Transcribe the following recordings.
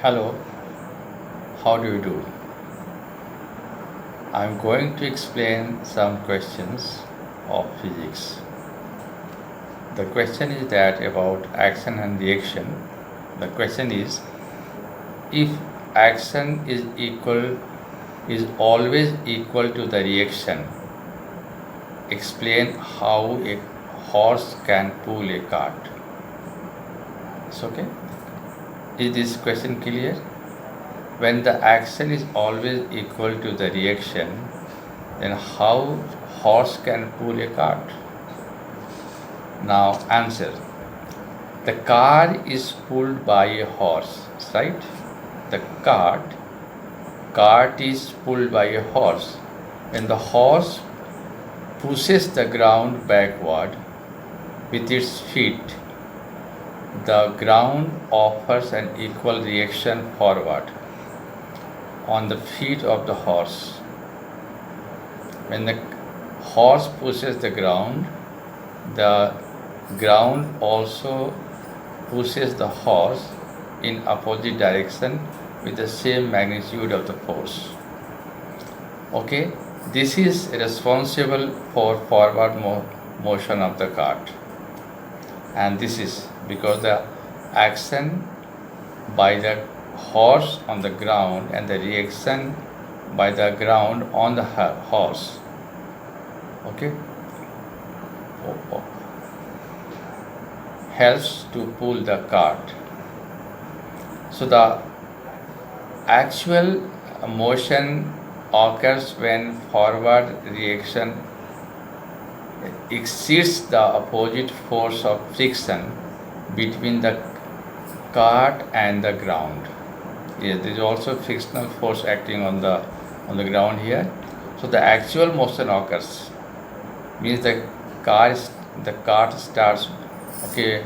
Hello, how do you do? I'm going to explain some questions of physics. The question is that about action and reaction. The question is if action is always equal to the reaction, explain how a horse can pull a cart. It's okay? Is this question clear? When the action is always equal to the reaction, then how horse can pull a cart? Now answer. The car is pulled by a horse, right? The cart is pulled by a horse. When the horse pushes the ground backward with its feet, the ground offers an equal reaction forward on the feet of the horse. When the horse pushes the ground also pushes the horse in opposite direction with the same magnitude of the force. Okay, this is responsible for forward motion of the cart, and this is because the action by the horse on the ground and the reaction by the ground on the horse. Okay, helps to pull the cart. So the actual motion occurs when forward reaction exceeds the opposite force of friction between the cart and the ground. Yes, there is also frictional force acting on the ground here. So the actual motion occurs means the cart starts okay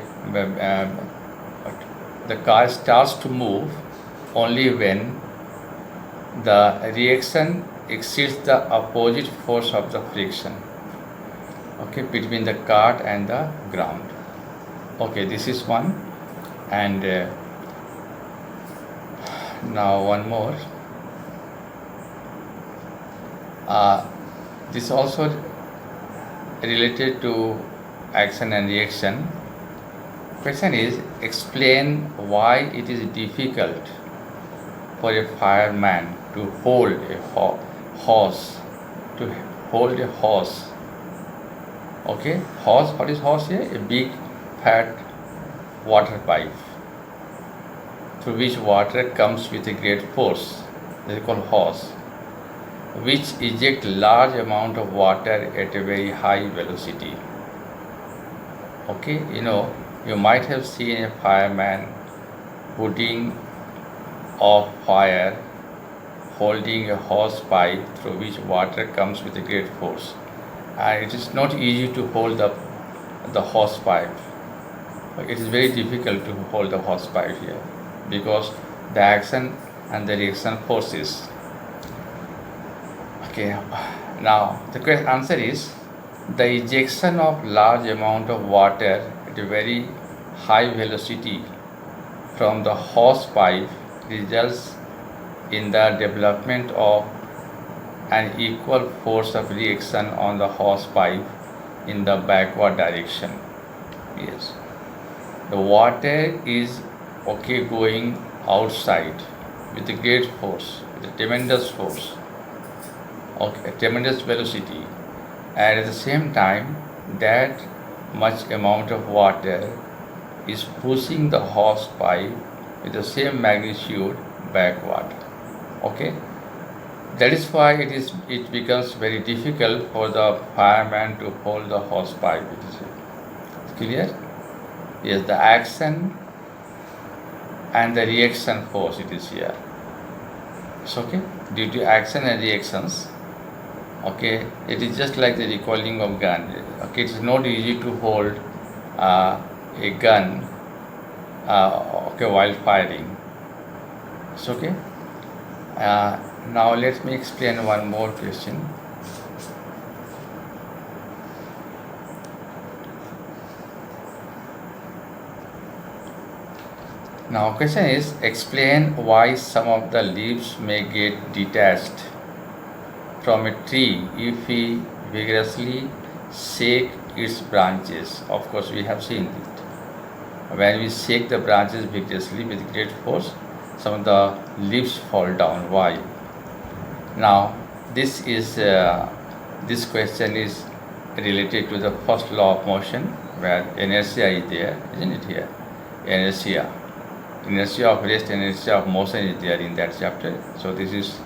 the car starts to move only when the reaction exceeds the opposite force of the friction between the cart and the ground. Okay, this is one, and now one more. This also related to action and reaction. Question is, explain why it is difficult for a fireman to hold a horse. Okay, horse. What is horse here? A big, fat water pipe through which water comes with a great force. This is called horse, which eject large amount of water at a very high velocity. Okay, you might have seen a fireman putting off fire holding a hose pipe through which water comes with a great force. And it is not easy to hold the hose pipe. It is very difficult to hold the hose pipe here because the action and the reaction forces. Okay, now the answer is the ejection of large amount of water at a very high velocity from the hose pipe results in the development of an equal force of reaction on the hose pipe in the backward direction. Yes, the water is going outside with a great force, with a tremendous force, tremendous velocity, and at the same time that much amount of water is pushing the hose pipe with the same magnitude backward. Okay, that is why it becomes very difficult for the fireman to hold the hose pipe. It is clear? Yes, the action and the reaction force, it is here. It's okay, due to action and reactions. Okay, it is just like the recoiling of gun. Okay, it is not easy to hold a gun while firing. It's okay. Now let me explain one more question. Now question is, explain why some of the leaves may get detached from a tree if we vigorously shake its branches. Of course, we have seen it. When we shake the branches vigorously with great force, some of the leaves fall down. Why? Now, this question is related to the first law of motion, where inertia is there, isn't it here? Inertia of rest, inertia of motion is there in that chapter. So this is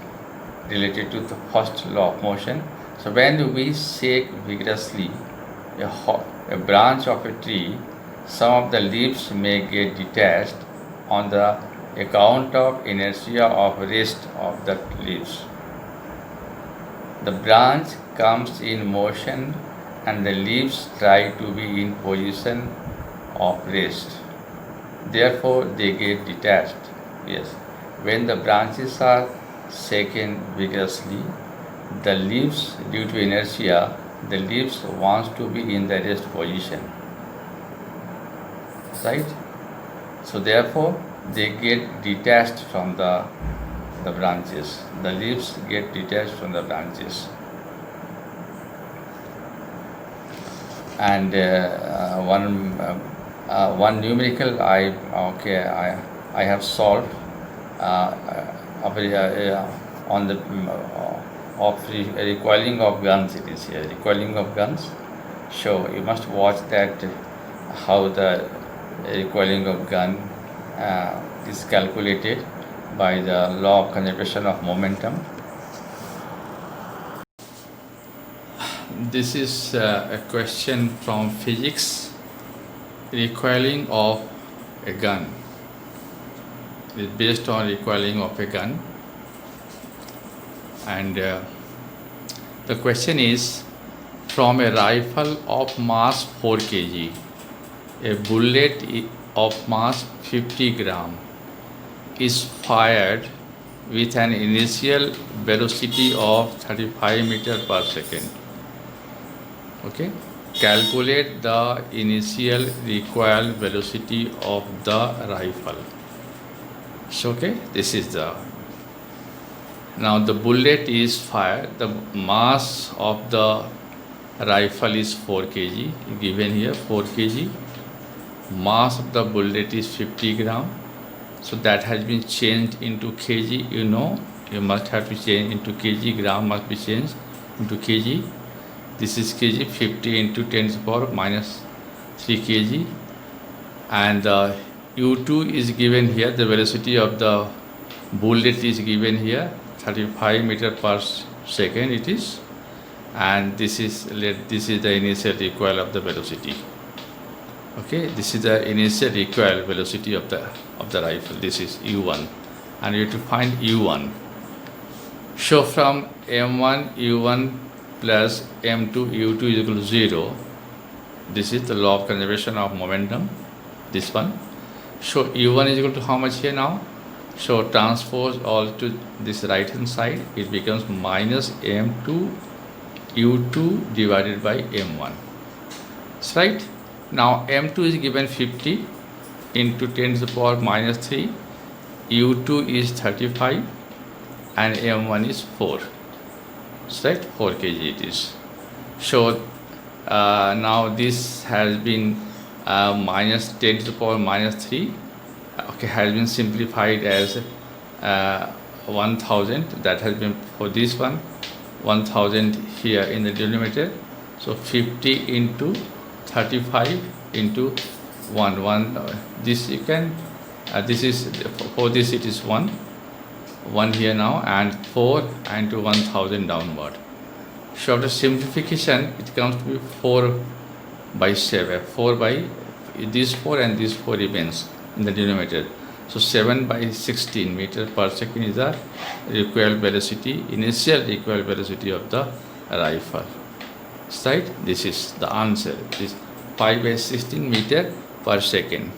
related to the first law of motion. So when we shake vigorously a branch of a tree, some of the leaves may get detached on the account of inertia of rest of the leaves. The branch comes in motion and the leaves try to be in position of rest. Therefore, they get detached. Yes, when the branches are shaken vigorously, the leaves, due to inertia, the leaves wants to be in the rest position. Right? So therefore, they get detached from the branches. The leaves get detached from the branches. And one numerical I have solved on the of recoiling of guns. It is here, recoiling of guns. So you must watch that how the recoiling of gun is calculated by the law of conservation of momentum. This is a question from physics. Recoiling of a gun is based on recoiling of a gun, and the question is, from a rifle of mass 4 kg, a bullet of mass 50 gram is fired with an initial velocity of 35 meters per second. Okay, calculate the initial recoil velocity of the rifle. So okay, this is now the bullet is fired. The mass of the rifle is 4 kg, given here 4 kg. Mass of the bullet is 50 gram. So that has been changed into kg. You must have to change into kg. Gram must be changed into kg. This is kg. 50 into 10 to the power minus 3 kg. And u2 is given here. The velocity of the bullet is given here, 35 meters per second it is. And this is the initial recoil of the velocity. Okay, this is the initial recoil velocity of the rifle. This is u1, and you have to find u1. So from m1 u1 plus m2 u2 is equal to 0. This is the law of conservation of momentum, this one. So u1 is equal to how much here now? So transpose all to this right hand side, it becomes minus m2 u2 divided by m1. That's right. Now m2 is given 50 into 10 to the power minus 3, u2 is 35, and m1 is 4. That's right, 4 kg it is. So now this has been minus 10 to the power minus 3, okay, has been simplified as 1000. That has been for this one, 1000 here in the denominator. So 50 into 35 into 1. This you can, this is, for this it is 1 here now, and 4 and to 1000 downward. So after simplification, it comes to be 4 by 7. 4 by this 4 and this 4 remains in the denominator. So 7 by 16 meters per second is the recoil velocity, initial recoil velocity of the rifle. Right? This is the answer. This 5 by 16 meters per second.